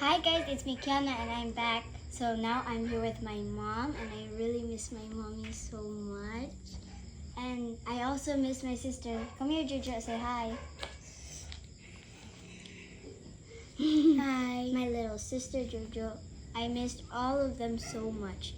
Hi guys, it's me Kiana and I'm back. So now I'm here with my mom and I really miss my mommy so much. And I also miss my sister. Come here, Jojo, say hi. Hi. My little sister Jojo. I missed all of them so much.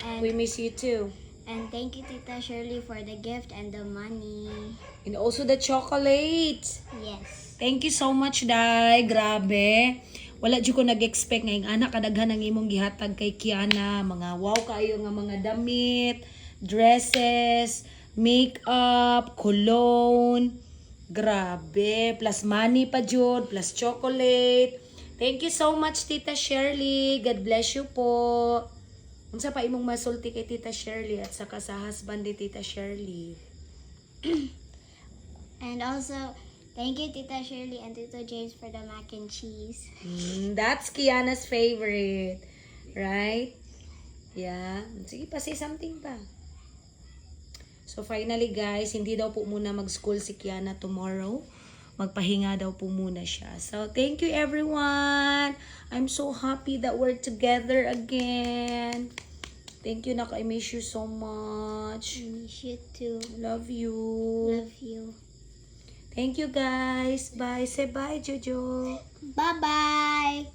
And We miss you too. and thank you Tita Shirley for the gift and the money. And also the chocolate. Yes. Thank you so much, Day. Grabe. Wala dyan ko nag-expect ngayong anak. Kadaghan ang imong gihatag kay Kiana. Mga wow kayo nga mga damit, dresses, makeup, cologne. Grabe. Plus money pa dyan. Plus chocolate. Thank you so much, Tita Shirley. God bless you po. Unsa pa imong masulti kay Tita Shirley at saka sa husband ni Tita Shirley? And also, thank you Tita Shirley and Tito James for the mac and cheese. That's Kiana's favorite. Right? Yeah. Sige pa, say something pa. So finally guys, hindi daw po muna mag-school si Kiana tomorrow. Magpahinga daw po muna siya. So thank you everyone. I'm so happy that we're together again. Thank you, Nak. I miss you so much. I miss you too. Love you. Love you. Thank you guys. Bye. Say bye, Jojo. Bye-bye.